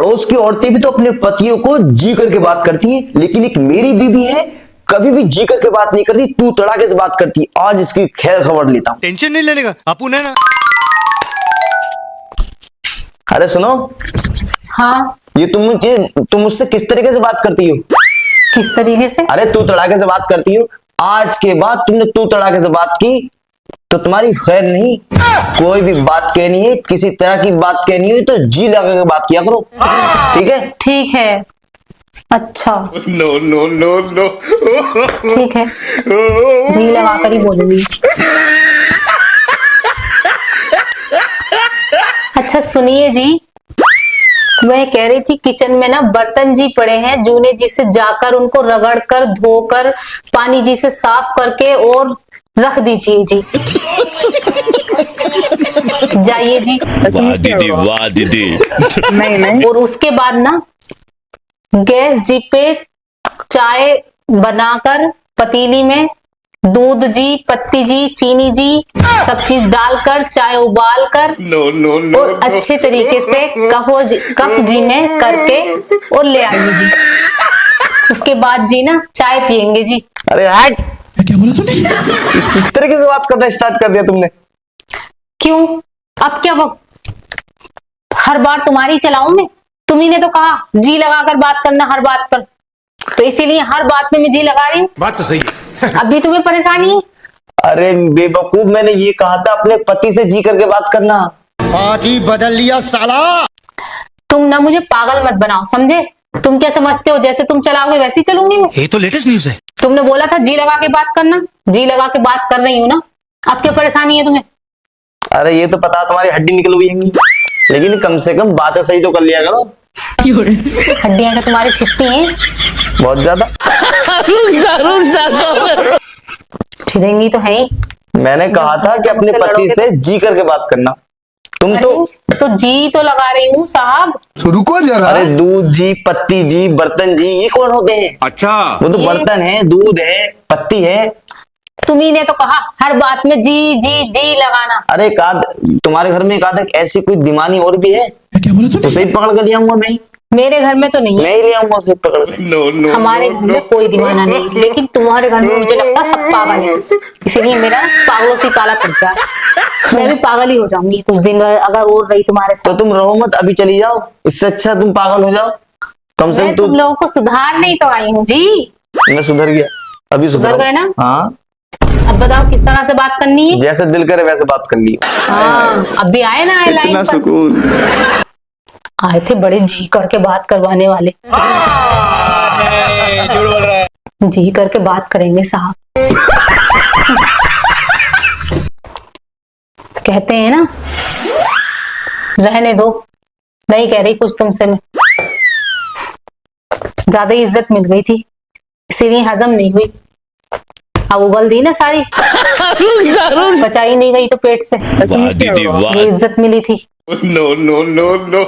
पड़ोस की औरतें भी तो अपने पतियों को जी करके बात करती है, लेकिन एक मेरी बीवी है कभी भी जी करके बात नहीं करती, तू तड़ाके से बात करती। आज इसकी खैर खबर लेता हूँ। टेंशन नहीं लेने का, अपुन है ना। अरे सुनो। हाँ, ये तुम मुझसे किस तरीके से बात करती हो? किस तरीके से? अरे तू तड़ाके से बात करती हो। आज के बाद तुमने तू तड़ाके से बात की तो तुम्हारी खैर नहीं। कोई भी बात कहनी है, किसी तरह की बात कहनी है तो जी लगा के बात किया करो, ठीक है? ठीक है। अच्छा नो नो नो नो। ठीक है, जी लगाकर ही बोलूंगी। अच्छा सुनिए जी, मैं कह रही थी किचन में ना बर्तन जी पड़े हैं जूने जी से, जाकर उनको रगड़ कर धोकर पानी जी से साफ करके और रख दीजिए जी। जाइए जी। वाह दीदी, वाह दीदी। नहीं। और उसके बाद ना गैस जी पे चाय बनाकर पतीली में दूध जी, पत्ती जी, चीनी जी सब चीज डालकर चाय उबाल कर नो नो नो और अच्छे तरीके से कप जी में करके और ले आइए जी। उसके बाद जी ना चाय पियेंगे जी। अरे हट, क्या बोला तूने? किस तरीके से बात करना स्टार्ट कर दिया तुमने? क्यों? अब क्या हर बार तुम्हारी चलाऊं मैं? तुम्ही ने तो कहा जी लगाकर बात करना हर बात पर, तो इसीलिए हर बात में मैं जी लगा रही हूँ। बात तो सही है। अभी तुम्हें परेशानी है? अरे बेवकूफ, मैंने ये कहा था अपने पति से जी करके बात करना। आज ही बदल लिया साला। तुम ना मुझे पागल मत बनाओ, समझे? तुम क्या समझते हो जैसे तुम चलाओगे वैसे ही चलूंगी मैं? ये तो लेटेस्ट न्यूज है। तुमने बोला था जी लगा के बात करना, जी लगा के बात कर रही हूँ ना। अब क्या परेशानी है तुम्हें? अरे ये तो पता तुम्हारी हड्डी निकल हुई है, लेकिन कम से कम बातें सही तो कर लिया करो। हड्डियां तो तुम्हारी छिपती हैं बहुत ज्यादा। छिदेंगी तो है ही। मैंने कहा था कि अपने पति से जी करके बात करना। तुम तो जी तो लगा रही हूँ साहब। रुको जरा। अरे दूध जी, पत्ती जी, बर्तन जी, ये कौन होते हैं? अच्छा, वो तो बर्तन है, दूध है, पत्ती है। तुम्ही ने तो कहा हर बात में जी जी जी लगाना। अरे तुम्हारे घर में एक आधा ऐसी कोई दिमानी और भी है? क्या बोला तूने? उसे ही पकड़ कर लिया हूँ मैं ही। मेरे घर में तो नहीं है। मैं ही ले आऊंगा उसे पकड़ कर। No no. हमारे घर में कोई दीवाना नहीं, लेकिन तुम्हारे घर में मुझे लगता सब पागल है, इसीलिए मेरा पागलों से पाला पड़ गया। मैं भी पागल ही हो जाऊंगी कुछ दिन अगर और रही तुम्हारे साथ। तो तुम रहो मत, अभी चली जाओ, इससे अच्छा तुम पागल हो जाओ। कम से कम तुम लोगों को सुधारने ही तो आई हूँ जी। मैं सुधर गया, अभी सुधर गए ना? हाँ। अब बताओ किस तरह से बात करनी है? जैसे दिल करे वैसे बात कर ली। हाँ, अब भी आए ना आए लाइन इतना पर। सुकून। आए थे बड़े जी करके बात करवाने वाले। झूठ बोल रहा है। जी करके बात करेंगे साहब। कहते हैं ना, रहने दो, नहीं कह रही कुछ तुमसे मैं। ज्यादा ही इज्जत मिल गई थी, इसीलिए हजम नहीं हुई। अब उबल दी ना सारी, बचाई नहीं गई तो पेट से। वाह दीदी, वाह। ये इज्जत मिली थी। No no no no.